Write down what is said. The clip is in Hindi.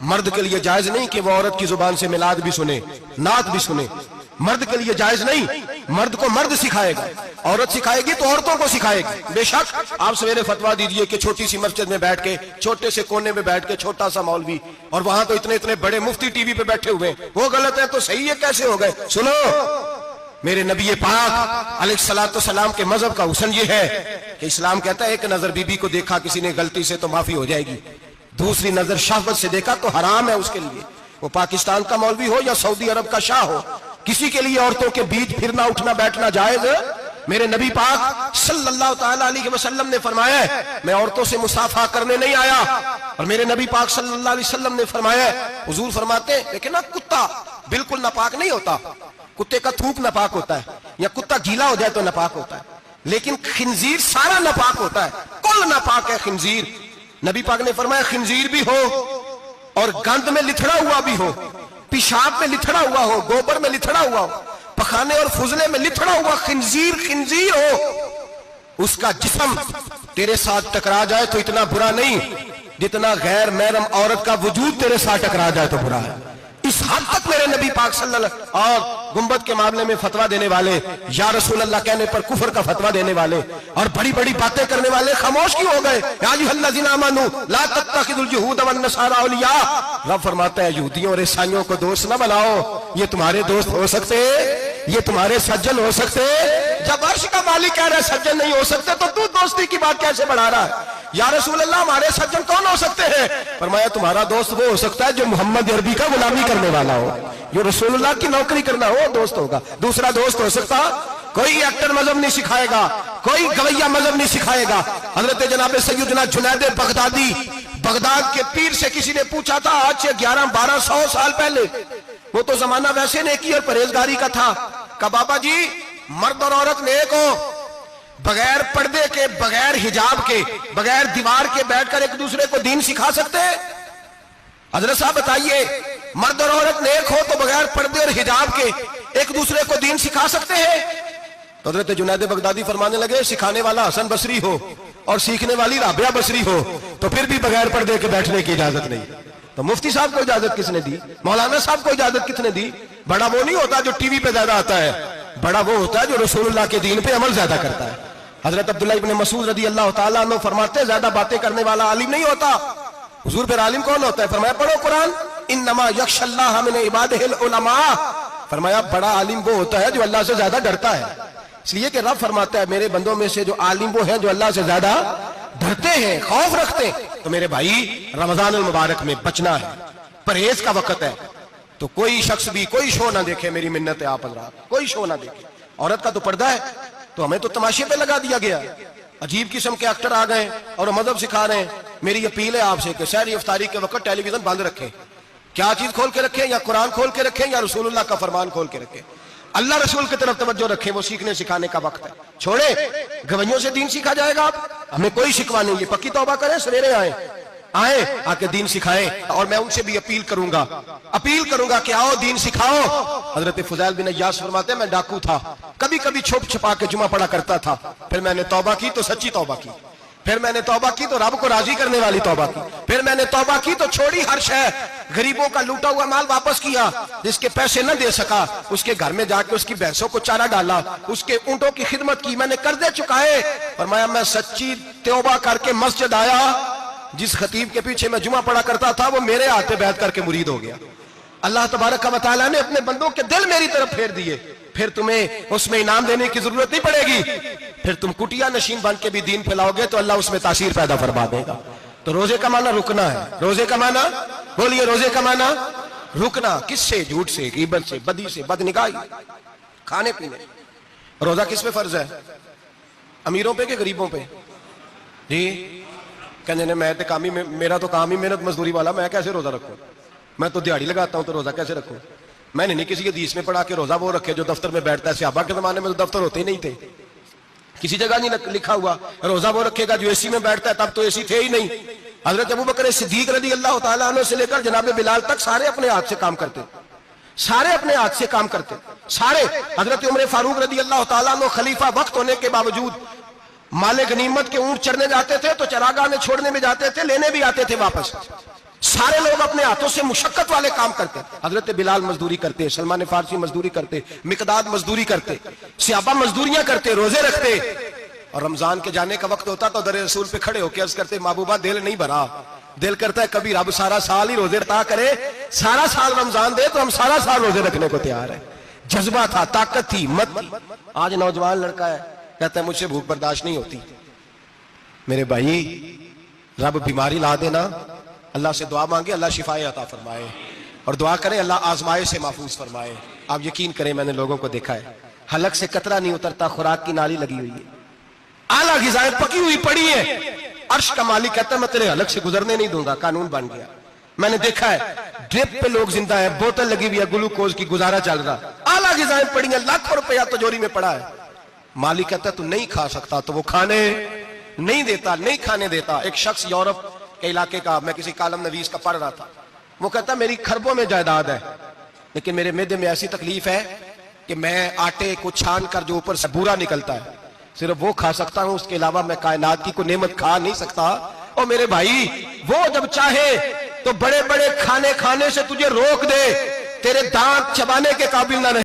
मर्द के लिए जायज नहीं कि वो औरत की जुबान से मिलाद भी सुने, नात भी सुने। मर्द के लिए जायज नहीं, मर्द को मर्द सिखाएगा, औरत सिखाएगी तो औरतों को सिखाएगी। बेशक आप सवेरे फतवा दीजिए कि छोटी सी मस्जिद में बैठ के, छोटे से कोने में बैठ के छोटा सा मौलवी, और वहां तो इतने इतने बड़े मुफ्ती टीवी पे बैठे हुए, वो गलत है तो सही है, कैसे हो गए? सुनो, मेरे नबी पाक अलैहिस्सलाम के मजहब का हुस्न ये है कि इस्लाम कहता है एक नजर बीबी को देखा किसी ने गलती से तो माफी हो जाएगी, दूसरी नजर शहवत से देखा तो हराम है उसके लिए। वो पाकिस्तान का मौलवी हो या सऊदी अरब का शाह हो, किसी के लिए औरतों के बीच फिरना उठना बैठना जायज है? मेरे नबी पाक सल्लल्लाहु ताला अलैहि वसल्लम ने फरमाया है मैं औरतों से मुसाफा करने नहीं आया। और मेरे नबी पाक सल्लल्लाहु अलैहि वसल्लम ने फरमाया है, हुजूर फरमाते हैं लेकिन ना कुत्ता बिल्कुल नापाक नहीं होता, कुत्ते का थूक नापाक होता है, या कुत्ता गीला हो जाए तो नापाक होता है, लेकिन खिंजीर सारा नापाक होता है, कुल नापाक है खिंजीर। नबी पाक ने फरमाया खिंजीर भी हो और गंद में लिथड़ा हुआ भी हो, पेशाब में लिथड़ा हुआ हो, गोबर में लिथड़ा हुआ हो, पखाने और फुजले में लिथड़ा हुआ खिंजीर खिंजीर हो, उसका जिस्म तेरे साथ टकरा जाए तो इतना बुरा नहीं जितना गैर महरम औरत का वजूद तेरे साथ टकरा जाए तो बुरा है। इस हद तक मेरे नबी पाक सल्लल्लाहु और गुंबद के मामले में फतवा देने वाले, या रसूल अल्लाह कहने पर कुफर का फतवा देने वाले और बड़ी बड़ी बातें करने वाले खामोश क्यों हो गए? या अय्युहल्लज़ीना आमनू ला तत्तखिज़ुल यहूद वन नसारा औलिया। रब फरमाता है यहूदियों और ईसाइयों को दोस्त न बनाओ, ये तुम्हारे दोस्त हो सकते, ये तुम्हारे सज्जन हो सकते। जब अर्श का मालिक कह रहा है सज्जन नहीं हो सकते तो तू दोस्ती की बात कैसे बढ़ा रहा है? या रसूल अल्लाह हमारे सज्जन कौन हो सकते हैं? फरमाया तुम्हारा दोस्त वो हो सकता है जो मोहम्मद अरबी का गुलामी करने वाला हो, जो रसूलुल्लाह की नौकरी करना हो, दोस्त होगा। दूसरा दोस्त हो सकता, कोई एक्टर मजहब नहीं सिखाएगा, कोई गवैया मजहब नहीं सिखाएगा। हजरत जनाब सैयदना जुनैद बगदादी, बगदाद के पीर से किसी ने पूछा था आज से 1100-1200 साल पहले, वो तो जमाना वैसे नेकी और परहेजगारी का था, का बाबा जी मर्द और औरत नेक हो, बगैर पर्दे के, बगैर हिजाब के, बगैर दीवार के बैठकर एक दूसरे को दीन सिखा सकते हैं? हजरत साहब बताइए, मर्द और औरत नेक हो तो बगैर पर्दे और हिजाब के एक दूसरे को दीन सिखा सकते हैं? तो हजरत जुनैद बगदादी फरमाने लगे सिखाने वाला हसन बसरी हो और सीखने वाली राबिया बसरी हो तो फिर भी बगैर पर्दे के बैठने की इजाजत नहीं। तो मुफ्ती साहब को इजाजत किसने दी? मौलाना साहब को इजाजत किसने दी? बड़ा वो नहीं होता जो टीवी पे ज्यादा आता है, बड़ा वो होता है जो रसूलुल्लाह के दीन पे अमल ज्यादा करता है। हजरत अब्दुल्ला इब्न मसूद रदी अल्लाह ताला अन्हु फरमाते हैं ज्यादा बातें करने वाला आलिम नहीं होता। हुजूर फिर आलिम कौन होता है? फरमाया पढ़ो कुरान, इन्नमा यख्शल्लाह मिन इबादिहिल उलमा। फरमाया बड़ा आलिम वो होता है जो अल्लाह से ज्यादा डरता है। इसलिए कि रब फरमाता है मेरे बंदों में से जो आलिम वो है जो अल्लाह से ज्यादा डरते हैं, खौफ रखते हैं। तो मेरे भाई रमजान मुबारक में बचना है, परहेज का वक्त है, तो कोई शख्स भी कोई शो ना देखे, मेरी मिन्नत है आप हज़रात, कोई शो ना देखे। औरत का तो पर्दा है तो हमें तो तमाशे पे लगा दिया गया, अजीब किस्म के एक्टर आ गए और मजहब सिखा रहे हैं। मेरी अपील है आपसे कि सहरी इफ्तारी के वक्त टेलीविजन बंद रखें। क्या चीज खोल के रखें? या कुरान खोल के रखें या रसूलुल्लाह का फरमान खोल के रखें। अल्लाह रसूल की तरफ तवज्जो रखें, वो सीखने सिखाने का वक्त है। छोड़े गवैयों से दीन सीखा जाएगा, आप हमें कोई शिकवा नहीं है। पक्की तौबा करें, सवेरे आए आके दीन सिखाएं। और मैं उनसे भी अपील करूंगा कि आओ दीन सिखाओ। हजरत फुज़ैल बिन अय्यास फरमाते हैं मैं डाकू था, कभी कभी छुप छुपा के जुमा पढ़ा करता था, फिर मैंने तौबा की तो सच्ची तौबा की, फिर मैंने तौबा की तो रब को राजी करने वाली तौबा की, फिर मैंने तौबा की तो छोड़ी हर शय, गरीबों का लूटा हुआ माल वापस किया, जिसके पैसे न दे सका उसके घर में जाके उसकी भैंसों को चारा डाला, उसके ऊंटों की खिदमत की, मैंने कर्जे चुकाए। फरमाया मैं सच्ची तौबा करके मस्जिद आया, जिस खतीब के पीछे मैं जुमा पढ़ा करता था वो मेरे हाथ पे बैठ करके मुरीद हो गया। अल्लाह तबारक व तआला ने अपने बंदों के दिल मेरी तरफ फेर दिए, फिर तुम्हें उसमें इनाम देने की जरूरत नहीं पड़ेगी। फिर तुम कुटिया नशीन बन के भी दीन फैलाओगे तो अल्लाह उसमें तासीर पैदा फरमा देगा। तो रोजे का माना रुकना है। रोजे का माना बोलिए, रोजे का माना रुकना। किससे? झूठ से, गीबत से, बदी से, बदनिगाही, खाने पीने। रोजा किस पे फर्ज है? अमीरों पे कि गरीबों पे? जी कहने ने मैं तो काम ही, मेरा तो काम ही मेहनत मजदूरी वाला, मैं कैसे रोजा रखूं? मैं तो दिहाड़ी लगाता हूं तो रोजा कैसे रखूं? मैंने नहीं किसी हदीस में पढ़ा कि रोजा वो रखे जो दफ्तर में बैठता है। सहाबा के जमाने में तो दफ्तर होते ही नहीं थे, किसी जगह नहीं लिखा हुआ रोजा वो रखेगा जो एसी में बैठता है, तब तो एसी थे ही नहीं। हजरत अबू बकर सिद्दीक रज़ी अल्लाह तआला अन्हु से लेकर जनाब बिलाल तक सारे अपने हाथ से काम करते, सारे अपने हाथ से काम करते, सारे। हजरत उमर फारूक रज़ी अल्लाह तआला अन्हु खलीफा वक्त होने के बावजूद माले गनीमत के ऊंट चरने जाते थे तो चरागाह में छोड़ने में जाते थे, लेने भी आते थे वापस। सारे लोग अपने हाथों से मुशक्कत वाले काम करते। हजरत बिलाल मजदूरी करते, सलमान फारसी मजदूरी करते, मिकदाद मजदूरी करते, सहाबा मजदूरियां करते, रोजे रखते। और रमजान के जाने का वक्त होता तो दर रसूल पे खड़े होकर अर्ज करते, महबूबा दिल नहीं भरा, दिल करता है कभी रब सारा साल ही रोजे अता करे, सारा साल रमजान दे तो हम सारा साल रोजे रखने को तैयार है। जज्बा था, ताकत थी, हिम्मत थी। आज नौजवान लड़का है, कहता है मुझसे भूख बर्दाश्त नहीं होती। मेरे भाई, रब बीमारी ला देना, अल्लाह से दुआ मांगे, अल्लाह शिफाए अता फरमाए, और दुआ करें अल्लाह आजमाए से महफूज फरमाए। आप यकीन करें, मैंने लोगों को देखा है, हलक से कतरा नहीं उतरता, खुराक की नाली लगी हुई है, आला ग़िज़ाएं पकी हुई पड़ी है। अर्श का मालिक कहता है मैं तेरे हलक से गुजरने नहीं दूंगा, कानून बन गया। मैंने देखा है ड्रिप पे लोग जिंदा है, बोतल लगी हुई है, ग्लूकोज की, गुजारा चल रहा, आला ग़िज़ाएं पड़ी है, लाखों रुपया तिजोरी में पड़ा है। मालिक कहता है तू नहीं खा सकता, तो वो खाने नहीं देता, नहीं खाने देता। एक शख्स यूरोप के इलाके का, मैं किसी कालम नवीस का पढ़ रहा था, वो कहता मेरी खरबों में जायदाद है, लेकिन मेरे मैदे में ऐसी तकलीफ है कि मैं आटे को छान कर जो ऊपर से बूरा निकलता है सिर्फ वो खा सकता हूं, उसके अलावा मैं कायनात की कोई नेमत खा नहीं सकता। और मेरे भाई, वो जब चाहे तो बड़े बड़े खाने खाने से तुझे रोक दे, तेरे दांत चबाने के काबिल ना रहे।